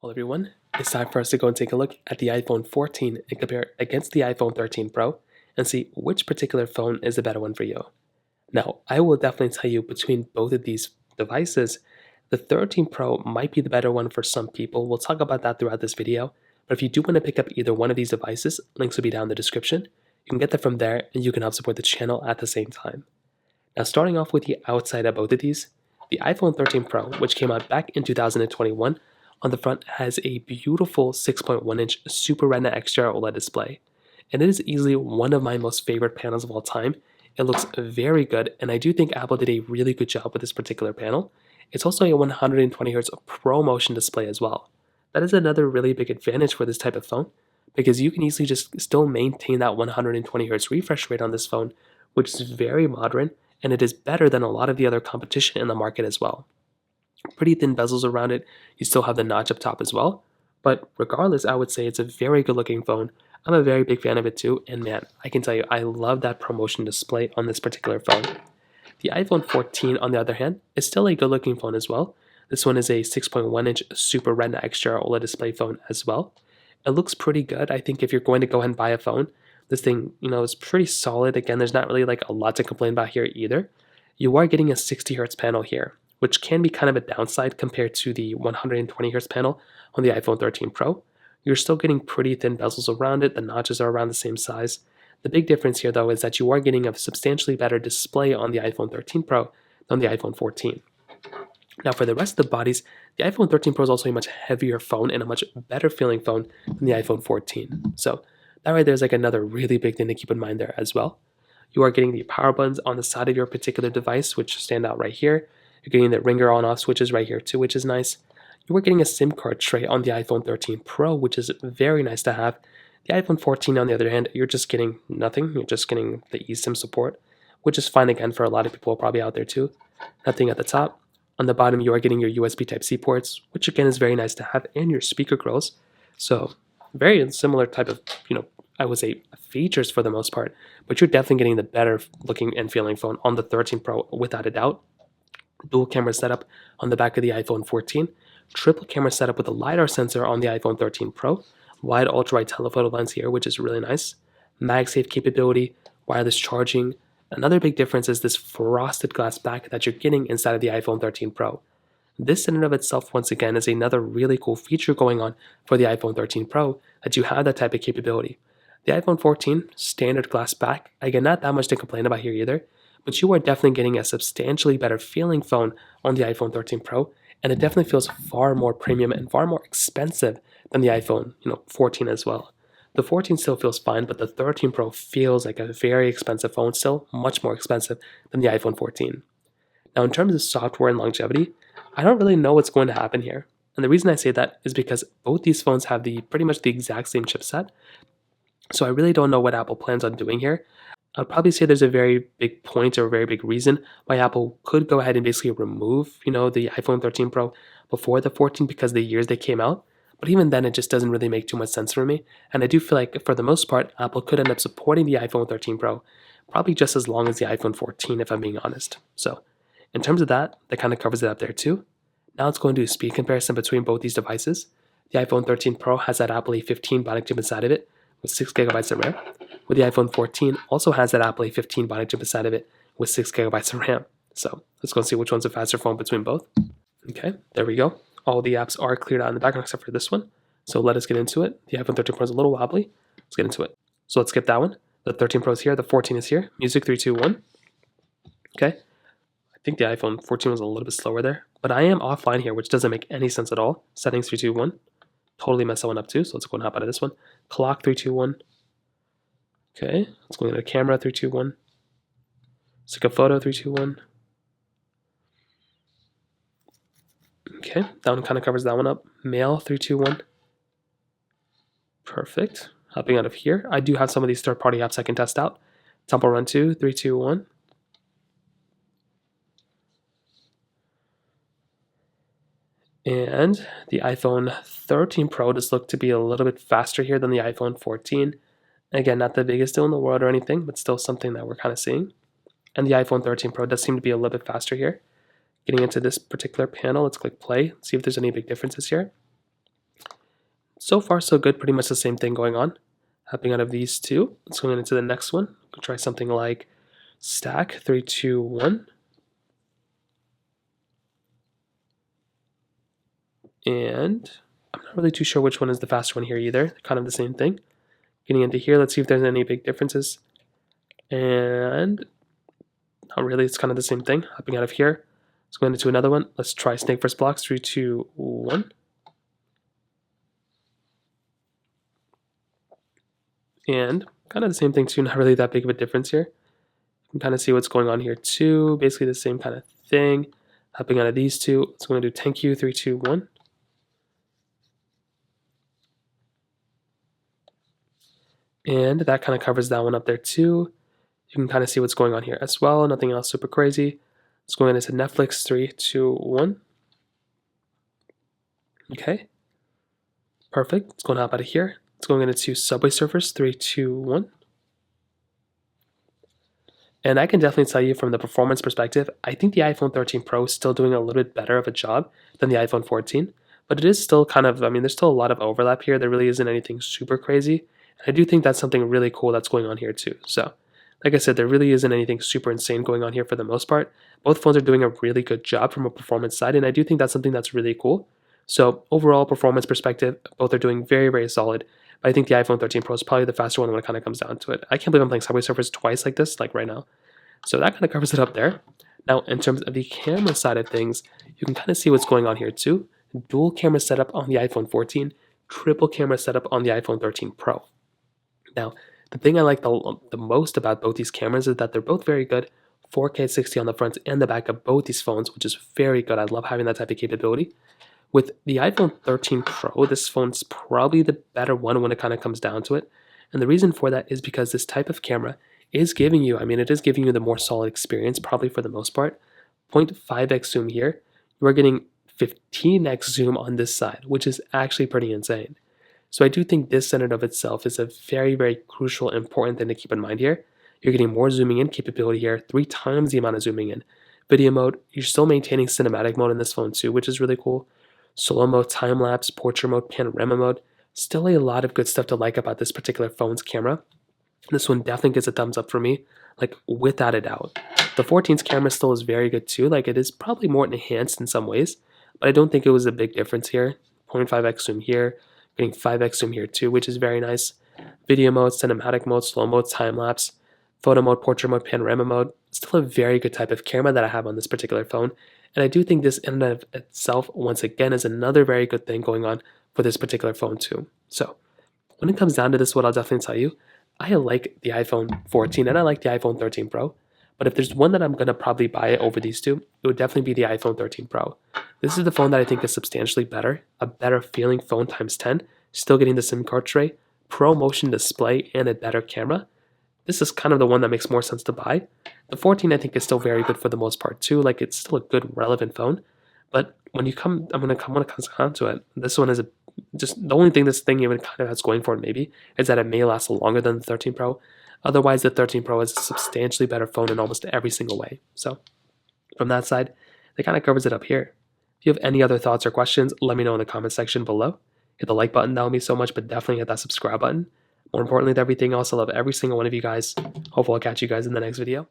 Well, everyone, it's time for us to go and take a look at the iPhone 14 and compare it against the iPhone 13 Pro and see which particular phone is the better one for you. Now, I will definitely tell you between both of these devices, the 13 Pro might be the better one for some people. We'll talk about that throughout this video. But if you do want to pick up either one of these devices, links will be down in the description. You can get them from there and you can help support the channel at the same time. Now, starting off with the outside of both of these, the iPhone 13 Pro, which came out back in 2021, on the front has a beautiful 6.1-inch Super Retina XDR OLED display, and it is easily one of my most favorite panels of all time. It looks very good, and I do think Apple did a really good job with this particular panel. It's also a 120Hz ProMotion display as well. That is another really big advantage for this type of phone, because you can easily just still maintain that 120Hz refresh rate on this phone, which is very modern, and it is better than a lot of the other competition in the market as well. Pretty thin bezels around it. You still have the notch up top as well. But regardless, I would say it's a very good looking phone. I'm a very big fan of it too. And man, I can tell you, I love that ProMotion display on this particular phone. The iPhone 14, on the other hand, is still a good looking phone as well. This one is a 6.1-inch Super Retina XDR OLED display phone as well. It looks pretty good. I think if you're going to go ahead and buy a phone, this thing, is pretty solid. Again, there's not really like a lot to complain about here either. You are getting a 60Hz panel here, which can be kind of a downside compared to the 120Hz panel on the iPhone 13 Pro. You're still getting pretty thin bezels around it. The notches are around the same size. The big difference here, though, is that you are getting a substantially better display on the iPhone 13 Pro than the iPhone 14. Now, for the rest of the bodies, the iPhone 13 Pro is also a much heavier phone and a much better feeling phone than the iPhone 14. So that right there is like another really big thing to keep in mind there as well. You are getting the power buttons on the side of your particular device, which stand out right here. You're getting the ringer on-off switches right here too, which is nice. You are getting a SIM card tray on the iPhone 13 Pro, which is very nice to have. The iPhone 14, on the other hand, you're just getting nothing. You're just getting the eSIM support, which is fine again for a lot of people probably out there too. Nothing at the top. On the bottom, you are getting your USB Type-C ports, which again is very nice to have, and your speaker grills. So very similar type of, I would say features for the most part, but you're definitely getting the better looking and feeling phone on the 13 Pro without a doubt. Dual camera setup on the back of the iPhone 14, triple camera setup with a LiDAR sensor on the iPhone 13 Pro, wide ultra-wide telephoto lens here, which is really nice, MagSafe capability, wireless charging. Another big difference is this frosted glass back that you're getting inside of the iPhone 13 Pro. This in and of itself, once again, is another really cool feature going on for the iPhone 13 Pro, that you have that type of capability. The iPhone 14, standard glass back, again, not that much to complain about here either, but you are definitely getting a substantially better feeling phone on the iPhone 13 Pro, and it definitely feels far more premium and far more expensive than the iPhone 14 as well. The 14 still feels fine, but the 13 Pro feels like a very expensive phone still, much more expensive than the iPhone 14. Now, in terms of software and longevity, I don't really know what's going to happen here. And the reason I say that is because both these phones have pretty much the exact same chipset. So I really don't know what Apple plans on doing here. I'd probably say there's a very big point or a very big reason why Apple could go ahead and basically remove, the iPhone 13 Pro before the 14 because of the years they came out. But even then, it just doesn't really make too much sense for me. And I do feel like, for the most part, Apple could end up supporting the iPhone 13 Pro probably just as long as the iPhone 14, if I'm being honest. So in terms of that kind of covers it up there too. Now let's go and do a speed comparison between both these devices. The iPhone 13 Pro has that Apple A15 bionic chip inside of it with 6GB of RAM, where the iPhone 14 also has that Apple A15 bionic chip inside of it with 6GB of RAM. So let's go and see which one's a faster phone between both. Okay, there we go. All the apps are cleared out in the background except for this one. So let us get into it. The iPhone 13 Pro is a little wobbly. Let's get into it. So let's skip that one. The 13 Pro is here. The 14 is here. Music 3, 2, 1. Okay. I think the iPhone 14 was a little bit slower there, but I am offline here, which doesn't make any sense at all. Settings 3, 2, 1. Totally messed that one up too. So let's go and hop out of this one. Clock 3, 2, 1. Okay. Let's go into the camera 3, 2, 1. Let's take a photo 3, 2, 1. Okay, that one kind of covers that one up. Mail 3, 2, 1. Perfect. Hopping out of here, I do have some of these third-party apps I can test out. Temple Run 2, 3, 2, 1. And the iPhone 13 Pro does look to be a little bit faster here than the iPhone 14. Again, not the biggest deal in the world or anything, but still something that we're kind of seeing. And the iPhone 13 Pro does seem to be a little bit faster here. Getting into this particular panel, let's click play, see if there's any big differences here. so far so good, pretty much the same thing going on. Hopping out of these two, let's go into the next one. We'll try something like stack 3, 2, 1. And I'm not really too sure which one is the faster one here either. They're kind of the same thing. Getting into here, let's see if there's any big differences. And not really, it's kind of the same thing. Hopping out of here, let's go into another one. Let's try snake first blocks, 3, 2, 1. And kind of the same thing too, not really that big of a difference here. You can kind of see what's going on here too. Basically the same kind of thing. Hopping out of these two, let's go into 10Q, 3, 2, 1. And that kind of covers that one up there too. You can kind of see what's going on here as well. Nothing else super crazy. Let's go into Netflix, 3, 2, 1. Okay. Perfect. Let's go and hop out of here. Let's go into Subway Surfers, 3, 2, 1. And I can definitely tell you from the performance perspective, I think the iPhone 13 Pro is still doing a little bit better of a job than the iPhone 14. But it is still kind of, I mean, there's still a lot of overlap here. There really isn't anything super crazy. And I do think that's something really cool that's going on here too. So, like I said, there really isn't anything super insane going on here for the most part. Both phones are doing a really good job from a performance side, and I do think that's something that's really cool. So, overall performance perspective, both are doing very, very solid. But I think the iPhone 13 Pro is probably the faster one when it kind of comes down to it. I can't believe I'm playing Subway Surfers twice like this, like right now. So that kind of covers it up there. Now, in terms of the camera side of things, you can kind of see what's going on here too. Dual camera setup on the iPhone 14, triple camera setup on the iPhone 13 Pro. Now, the thing I like the most about both these cameras is that they're both very good. 4K 60 on the front and the back of both these phones, which is very good. I love having that type of capability. With the iPhone 13 Pro, this phone's probably the better one when it kind of comes down to it. And the reason for that is because this type of camera is giving you, I mean, it is giving you the more solid experience, probably for the most part. 0.5x zoom here. You are getting 15x zoom on this side, which is actually pretty insane. So I do think this in and of itself is a very, very crucial, important thing to keep in mind here. You're getting more zooming in capability here, 3 times the amount of zooming in. Video mode, you're still maintaining cinematic mode in this phone too, which is really cool. Solo mode, time lapse, portrait mode, panorama mode. Still a lot of good stuff to like about this particular phone's camera. This one definitely gets a thumbs up for me, like without a doubt. The 14's camera still is very good too, like it is probably more enhanced in some ways, but I don't think it was a big difference here. 0.5x zoom here, getting 5x zoom here too, which is very nice. Video mode, cinematic mode, slow mode, time lapse, photo mode, portrait mode, panorama mode. Still a very good type of camera that I have on this particular phone. And I do think this in and of itself, once again, is another very good thing going on for this particular phone too. So when it comes down to this, what I'll definitely tell you, I like the iPhone 14 and I like the iPhone 13 Pro. But if there's one that I'm going to probably buy over these two, it would definitely be the iPhone 13 Pro. This is the phone that I think is substantially better, a better feeling phone times 10, still getting the SIM card tray, Pro Motion display, and a better camera. This is kind of the one that makes more sense to buy. The 14 I think is still very good for the most part too. Like it's still a good relevant phone. But when it comes down to it, this one is just the only thing this thing even kind of has going for it maybe is that it may last longer than the 13 Pro. Otherwise, the 13 Pro is a substantially better phone in almost every single way. So from that side, that kind of covers it up here. If you have any other thoughts or questions, let me know in the comment section below. Hit the like button, that would mean so much, but definitely hit that subscribe button. More importantly than everything else, I love every single one of you guys. Hopefully I'll catch you guys in the next video.